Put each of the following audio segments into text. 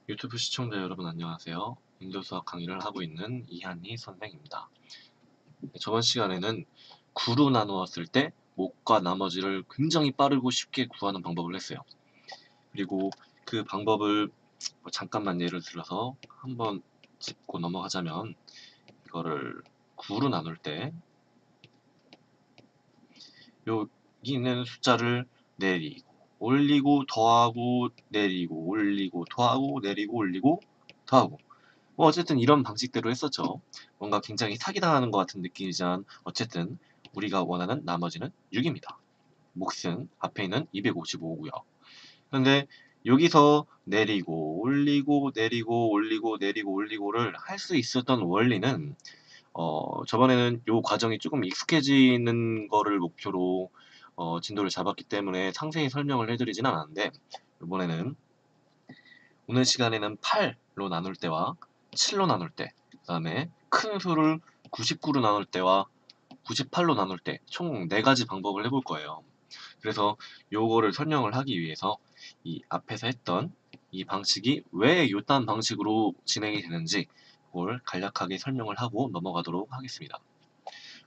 유튜브 시청자 여러분 안녕하세요. 인도 수학 강의를 하고 있는 이한희 선생입니다. 저번 시간에는 구로 나누었을 때 목과 나머지를 굉장히 빠르고 쉽게 구하는 방법을 했어요. 그리고 그 방법을 잠깐만 예를 들어서 한번 짚고 넘어가자면 이거를 구로 나눌 때 여기 있는 숫자를 내리고 올리고 더하고 내리고 올리고 더하고 내리고 올리고 더하고 어쨌든 이런 방식대로 했었죠. 뭔가 굉장히 사기당하는 것 같은 느낌이지만 어쨌든 우리가 원하는 나머지는 6입니다. 몫은 앞에 있는 255고요. 그런데 여기서 내리고 올리고 내리고 올리고 내리고 올리고를 할 수 있었던 원리는 저번에는 요 과정이 조금 익숙해지는 거를 목표로 진도를 잡았기 때문에 상세히 설명을 해드리진 않았는데 이번에는 오늘 시간에는 8로 나눌 때와 7로 나눌 때, 그 다음에 큰 수를 99로 나눌 때와 98로 나눌 때 총 4가지 방법을 해볼 거예요. 그래서 요거를 설명을 하기 위해서 이 앞에서 했던 이 방식이 왜 요딴 방식으로 진행이 되는지 그걸 간략하게 설명을 하고 넘어가도록 하겠습니다.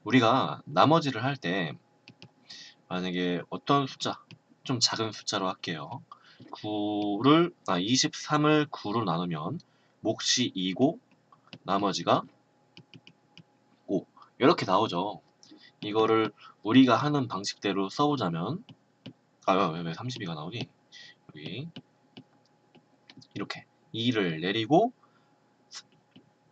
우리가 나머지를 할 때 만약에 어떤 숫자, 좀 작은 숫자로 할게요. 23을 9로 나누면 몫이 2고 나머지가 5 이렇게 나오죠. 이거를 우리가 하는 방식대로 써보자면 왜 32가 나오니? 여기 이렇게 2를 내리고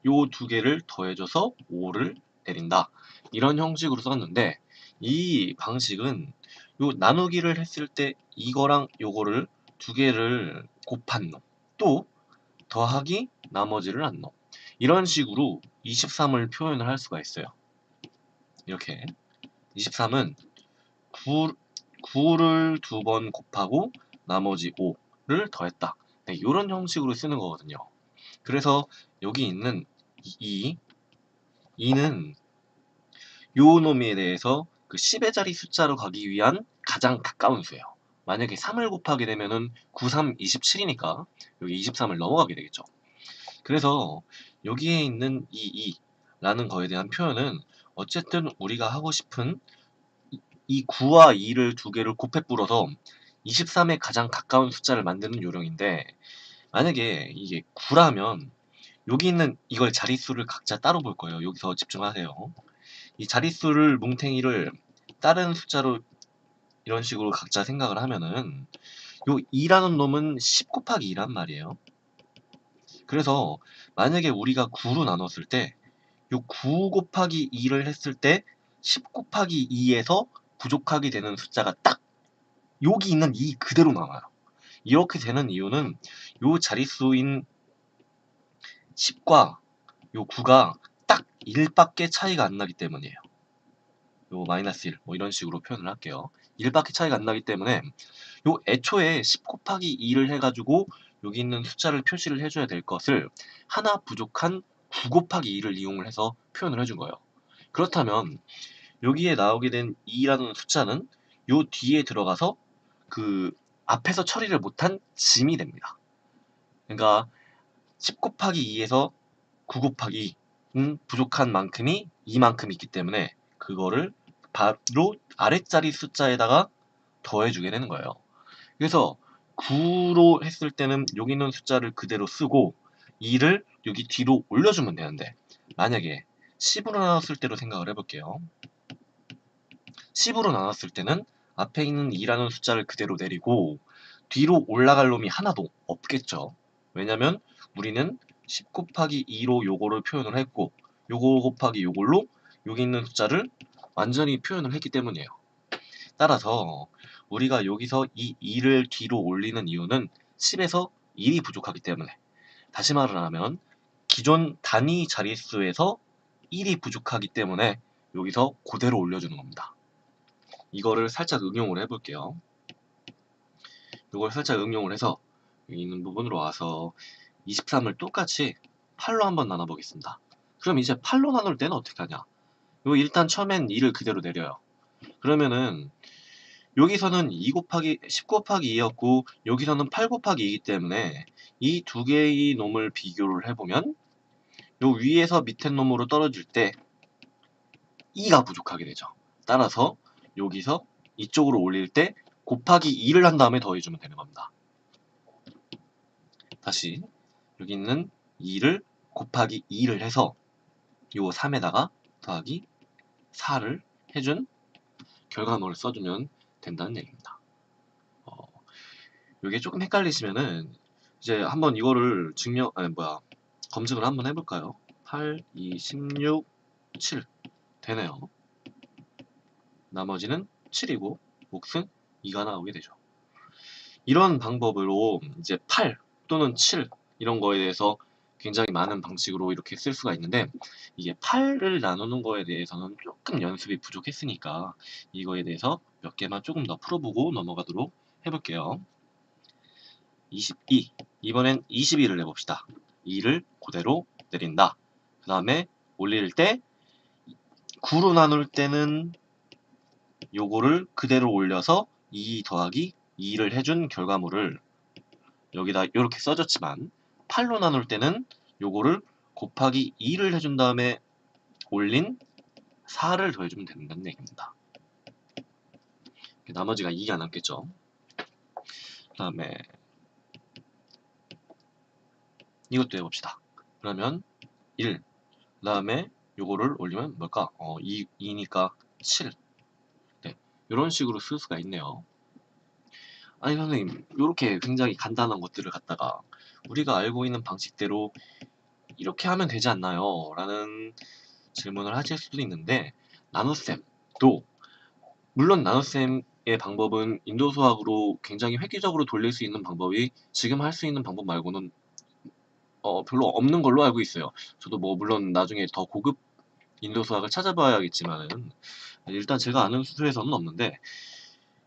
요 두 개를 더해줘서 5를 내린다. 이런 형식으로 썼는데 이 방식은 요 나누기를 했을 때 이거랑 요거를 두 개를 곱한 놈, 또 더하기 나머지를 한 놈. 이런 식으로 23을 표현을 할 수가 있어요. 이렇게 23은 9를 두 번 곱하고 나머지 5를 더했다. 네, 이런 형식으로 쓰는 거거든요. 그래서 여기 있는 2는 요 놈에 대해서 그 10의 자리 숫자로 가기 위한 가장 가까운 수예요. 만약에 3을 곱하게 되면은 9, 3, 27이니까 여기 23을 넘어가게 되겠죠. 그래서 여기에 있는 이 2라는 거에 대한 표현은 어쨌든 우리가 하고 싶은 이 9와 2를 두 개를 곱해 불어서 23에 가장 가까운 숫자를 만드는 요령인데 만약에 이게 9라면 여기 있는 이걸 자릿수를 각자 따로 볼 거예요. 여기서 집중하세요. 이 자릿수를 뭉탱이를 다른 숫자로 이런 식으로 각자 생각을 하면은 요 2라는 놈은 10 곱하기 2란 말이에요. 그래서 만약에 우리가 9로 나눴을 때 요 9 곱하기 2를 했을 때 10 곱하기 2에서 부족하게 되는 숫자가 딱 여기 있는 2 그대로 나와요. 이렇게 되는 이유는 요 자릿수인 10과 요 9가 딱 1밖에 차이가 안 나기 때문이에요. 요 마이너스 1, 뭐 이런 식으로 표현을 할게요. 1밖에 차이가 안 나기 때문에 요 애초에 10 곱하기 2를 해가지고 여기 있는 숫자를 표시를 해줘야 될 것을 하나 부족한 9 곱하기 2를 이용을 해서 표현을 해준 거예요. 그렇다면 여기에 나오게 된 2라는 숫자는 요 뒤에 들어가서 그 앞에서 처리를 못한 짐이 됩니다. 그러니까 10 곱하기 2에서 9 곱하기 2는 부족한 만큼이 이만큼 있기 때문에 그거를 바로 아랫자리 숫자에다가 더해주게 되는 거예요. 그래서 9로 했을 때는 여기 있는 숫자를 그대로 쓰고 2를 여기 뒤로 올려주면 되는데 만약에 10으로 나눴을 때로 생각을 해볼게요. 10으로 나눴을 때는 앞에 있는 2라는 숫자를 그대로 내리고 뒤로 올라갈 놈이 하나도 없겠죠. 왜냐면 우리는 10 곱하기 2로 요거를 표현을 했고 요거 곱하기 요걸로 여기 있는 숫자를 완전히 표현을 했기 때문이에요. 따라서 우리가 여기서 이 2를 뒤로 올리는 이유는 10에서 1이 부족하기 때문에 다시 말을 하면 기존 단위 자릿수에서 1이 부족하기 때문에 여기서 그대로 올려주는 겁니다. 이거를 살짝 응용을 해볼게요. 이걸 살짝 응용을 해서 여기 있는 부분으로 와서 23을 똑같이 8로 한번 나눠보겠습니다. 그럼 이제 8로 나눌 때는 어떻게 하냐? 요 일단 처음엔 2를 그대로 내려요. 그러면은 여기서는 2 곱하기 10 곱하기 2였고 여기서는 8 곱하기 2이기 때문에 이 두 개의 놈을 비교를 해보면 요 위에서 밑에 놈으로 떨어질 때 2가 부족하게 되죠. 따라서 여기서 이쪽으로 올릴 때 곱하기 2를 한 다음에 더해주면 되는 겁니다. 다시 여기 있는 2를 곱하기 2를 해서 요 3에다가 더하기 4를 해준 결과물을 써주면 된다는 얘기입니다. 요게 조금 헷갈리시면은 이제 한번 이거를 검증을 한번 해볼까요? 8, 2, 16, 7 되네요. 나머지는 7이고 몫은 2가 나오게 되죠. 이런 방법으로 이제 8 또는 7 이런 거에 대해서 굉장히 많은 방식으로 이렇게 쓸 수가 있는데, 이게 8을 나누는 거에 대해서는 조금 연습이 부족했으니까 이거에 대해서 몇 개만 조금 더 풀어보고 넘어가도록 해볼게요. 22. 이번엔 22를 해봅시다. 2를 그대로 내린다. 그 다음에 올릴 때 9로 나눌 때는 요거를 그대로 올려서 2 더하기 2를 해준 결과물을 여기다 이렇게 써줬지만 8로 나눌 때는 요거를 곱하기 2를 해준 다음에 올린 4를 더해주면 된다는 얘기입니다. 나머지가 2가 남겠죠. 그 다음에 이것도 해봅시다. 그러면 1, 그 다음에 요거를 올리면 뭘까? 2니까 7. 네, 이런 식으로 쓸 수가 있네요. 아니 선생님, 이렇게 굉장히 간단한 것들을 갖다가 우리가 알고 있는 방식대로 이렇게 하면 되지 않나요? 라는 질문을 하실 수도 있는데, 나눗셈도 물론 나눗셈의 방법은 인도 수학으로 굉장히 획기적으로 돌릴 수 있는 방법이 지금 할 수 있는 방법 말고는 별로 없는 걸로 알고 있어요. 저도 뭐 물론 나중에 더 고급 인도 수학을 찾아봐야겠지만은 일단 제가 아는 수에서는 없는데,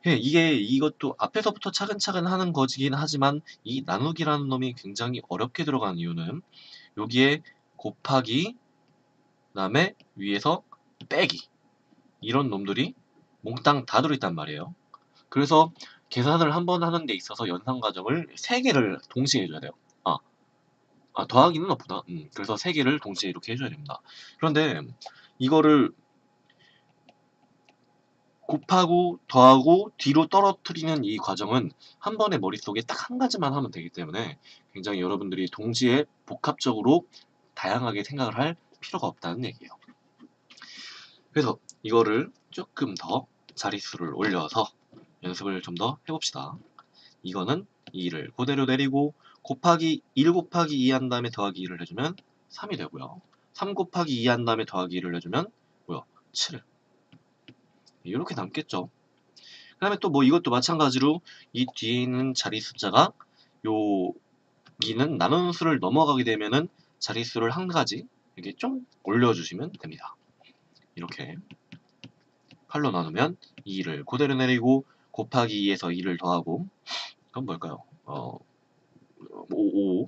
이것도 앞에서부터 차근차근 하는 거지긴 하지만 이 나누기라는 놈이 굉장히 어렵게 들어가는 이유는 여기에 곱하기, 그 다음에 위에서 빼기, 이런 놈들이 몽땅 다 들어있단 말이에요. 그래서 계산을 한 번 하는 데 있어서 연산 과정을 3개를 동시에 해줘야 돼요. 더하기는 없구나. 그래서 3개를 동시에 이렇게 해줘야 됩니다. 그런데 이거를 곱하고 더하고 뒤로 떨어뜨리는 이 과정은 한 번에 머릿속에 딱 한 가지만 하면 되기 때문에 굉장히 여러분들이 동시에 복합적으로 다양하게 생각을 할 필요가 없다는 얘기예요. 그래서 이거를 조금 더 자릿수를 올려서 연습을 좀 더 해봅시다. 이거는 2를 그대로 내리고 곱하기 1 곱하기 2 한 다음에 더하기 2를 해주면 3이 되고요. 3 곱하기 2 한 다음에 더하기 2를 해주면 7. 이렇게 남겠죠. 그 다음에 또 뭐 이것도 마찬가지로 이 뒤에 있는 자리 숫자가 여기는 나누는 수를 넘어가게 되면은 자릿수를 한 가지 이렇게 좀 올려주시면 됩니다. 이렇게 8로 나누면 2를 그대로 내리고 곱하기 2에서 2를 더하고, 그건 뭘까요? 5. 그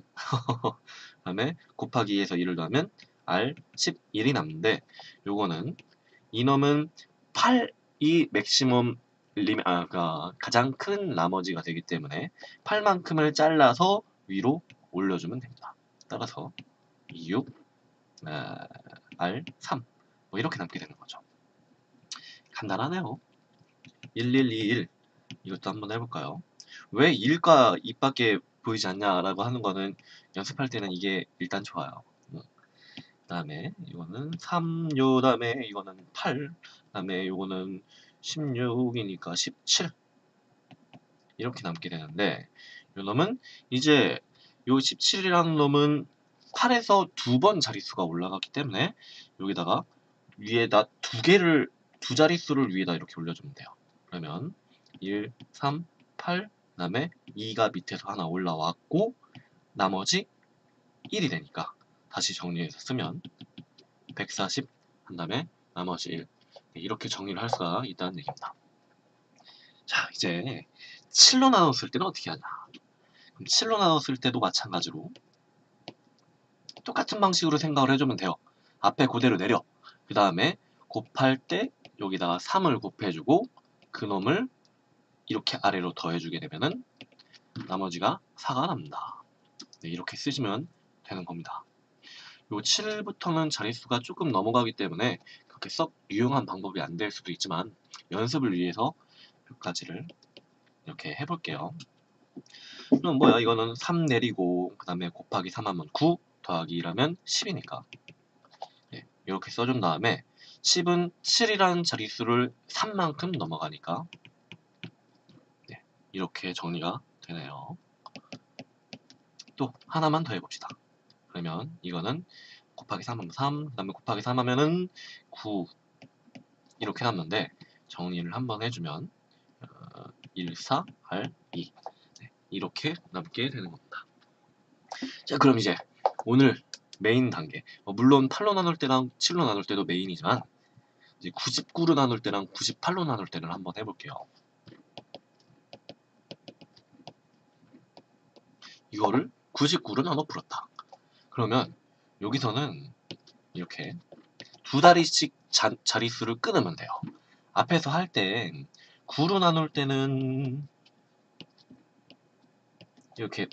다음에 곱하기 2에서 2를 더하면 R 11이 남는데, 요거는 이놈은 8이 맥시멈 그러니까 가장 큰 나머지가 되기 때문에 8만큼을 잘라서 위로 올려주면 됩니다. 따라서 26, R 3 뭐 이렇게 남게 되는 거죠. 간단하네요. 1121 이것도 한번 해볼까요? 왜 1과 2밖에 보이지 않냐라고 하는 거는 연습할 때는 이게 일단 좋아요. 그 다음에 이거는 3, 요 다음에 이거는 8, 그 다음에 요거는 16이니까 17 이렇게 남게 되는데, 요 놈은 이제 요 17이라는 놈은 8에서 2번 자릿수가 올라갔기 때문에 여기다가 위에다 두 자릿수를 위에다 이렇게 올려주면 돼요. 그러면 1, 3, 8, 그 다음에 2가 밑에서 하나 올라왔고 나머지 1이 되니까 다시 정리해서 쓰면 140 한 다음에 나머지 1, 이렇게 정리를 할 수가 있다는 얘기입니다. 자, 이제 7로 나눴을 때는 어떻게 하냐. 그럼 7로 나눴을 때도 마찬가지로 똑같은 방식으로 생각을 해주면 돼요. 앞에 그대로 내려. 그 다음에 곱할 때 여기다가 3을 곱해주고 그놈을 이렇게 아래로 더해주게 되면은 나머지가 4가 납니다. 네, 이렇게 쓰시면 되는 겁니다. 요 7부터는 자릿수가 조금 넘어가기 때문에 그렇게 썩 유용한 방법이 안 될 수도 있지만 연습을 위해서 몇 가지를 이렇게 해볼게요. 그럼 뭐야? 이거는 3 내리고 그 다음에 곱하기 3 하면 9 더하기 1하면 10이니까 네, 이렇게 써준 다음에 10은 7이라는 자릿수를 3만큼 넘어가니까 네, 이렇게 정리가 되네요. 또 하나만 더 해봅시다. 그러면 이거는 곱하기 3 하면 3, 그 다음에 곱하기 3 하면은 9 이렇게 남는데 정리를 한번 해주면 1, 4, 8, 2 네, 이렇게 남게 되는 겁니다. 자, 그럼 이제 오늘 메인 단계 물론 8로 나눌 때랑 7로 나눌 때도 메인이지만 이제 99로 나눌 때랑 98로 나눌 때를 한번 해볼게요. 이거를 99로 나눠 풀었다. 그러면 여기서는 이렇게 두 다리씩 자릿수를 끊으면 돼요. 앞에서 할 때 9로 나눌 때는 이렇게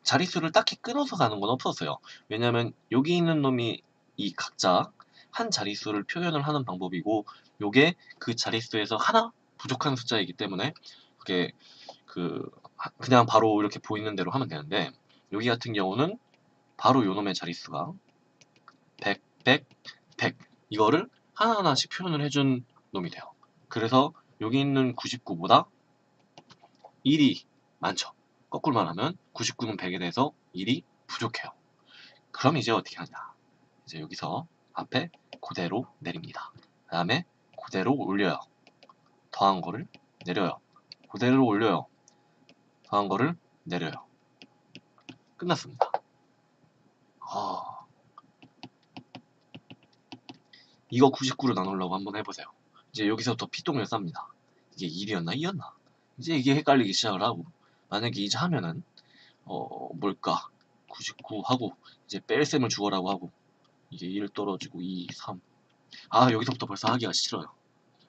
자릿수를 딱히 끊어서 가는 건 없었어요. 왜냐면 여기 있는 놈이 이 각자 한 자릿수를 표현을 하는 방법이고 요게 그 자릿수에서 하나 부족한 숫자이기 때문에 그게 그냥 바로 이렇게 보이는 대로 하면 되는데 여기 같은 경우는 바로 요 놈의 자릿수가 100, 100, 100 이거를 하나하나씩 표현을 해준 놈이 돼요. 그래서 여기 있는 99보다 1이 많죠. 거꾸로 말하면 99는 100에 대해서 1이 부족해요. 그럼 이제 어떻게 하냐. 이제 여기서 앞에 그대로 내립니다. 그 다음에 그대로 올려요. 더한 거를 내려요. 그대로 올려요. 더한 거를 내려요. 끝났습니다. 이거 99로 나누려고 한번 해보세요. 이제 여기서부터 피똥을 쌉니다. 이게 1이었나 2였나? 이제 이게 헷갈리기 시작을 하고 만약에 이제 하면은 뭘까 99 하고 이제 뺄셈을 주어라고 하고 이게 1 떨어지고 2, 3 여기서부터 벌써 하기가 싫어요.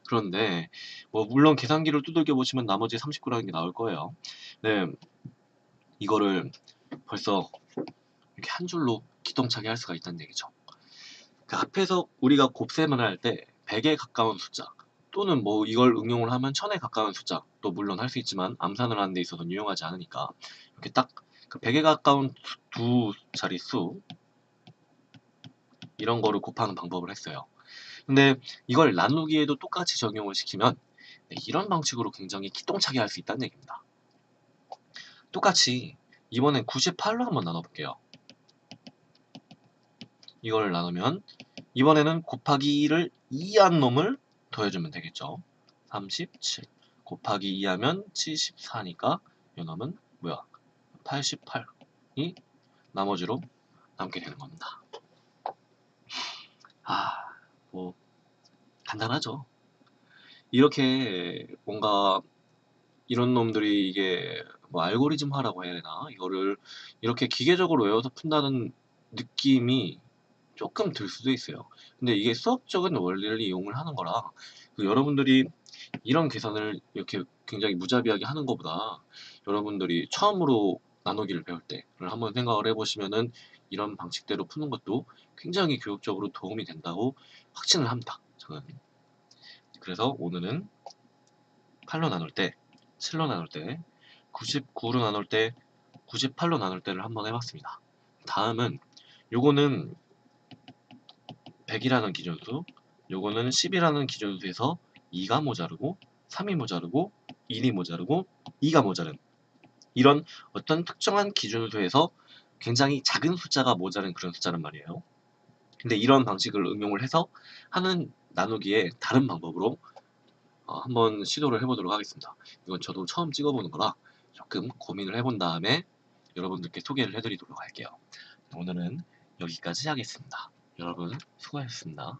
그런데 뭐 물론 계산기를 두들겨 보시면 나머지 39라는 게 나올 거예요. 네, 이거를 벌써 이렇게 한 줄로 기똥차게 할 수가 있다는 얘기죠. 그 앞에서 우리가 곱셈을 할 때 100에 가까운 숫자 또는 뭐 이걸 응용을 하면 1000에 가까운 숫자 또 물론 할 수 있지만 암산을 하는 데 있어서는 유용하지 않으니까 이렇게 딱 그 100에 가까운 두 자릿수 이런 거를 곱하는 방법을 했어요. 근데 이걸 나누기에도 똑같이 적용을 시키면 네, 이런 방식으로 굉장히 기똥차게 할 수 있다는 얘기입니다. 똑같이 이번엔 98로 한번 나눠볼게요. 이걸 나누면 이번에는 곱하기 2를 2한 놈을 더해주면 되겠죠. 37 곱하기 2하면 74니까 이 놈은 뭐야 88이 나머지로 남게 되는 겁니다. 뭐 간단하죠. 이렇게 뭔가 이런 놈들이 이게 뭐 알고리즘화라고 해야 되나 이거를 이렇게 기계적으로 외워서 푼다는 느낌이 조금 들 수도 있어요. 근데 이게 수학적인 원리를 이용을 하는 거라 여러분들이 이런 계산을 이렇게 굉장히 무자비하게 하는 것보다 여러분들이 처음으로 나누기를 배울 때를 한번 생각을 해보시면은 이런 방식대로 푸는 것도 굉장히 교육적으로 도움이 된다고 확신을 합니다. 저는. 그래서 오늘은 8로 나눌 때, 7로 나눌 때, 99로 나눌 때, 98로 나눌 때를 한번 해봤습니다. 다음은 요거는 100이라는 기준수, 요거는 10이라는 기준수에서 2가 모자르고 3이 모자르고 1이 모자르고 2가 모자른 이런 어떤 특정한 기준수에서 굉장히 작은 숫자가 모자른 그런 숫자란 말이에요. 근데 이런 방식을 응용을 해서 하는 나누기에 다른 방법으로 한번 시도를 해보도록 하겠습니다. 이건 저도 처음 찍어보는 거라 조금 고민을 해본 다음에 여러분들께 소개를 해드리도록 할게요. 오늘은 여기까지 하겠습니다. 여러분 수고하셨습니다.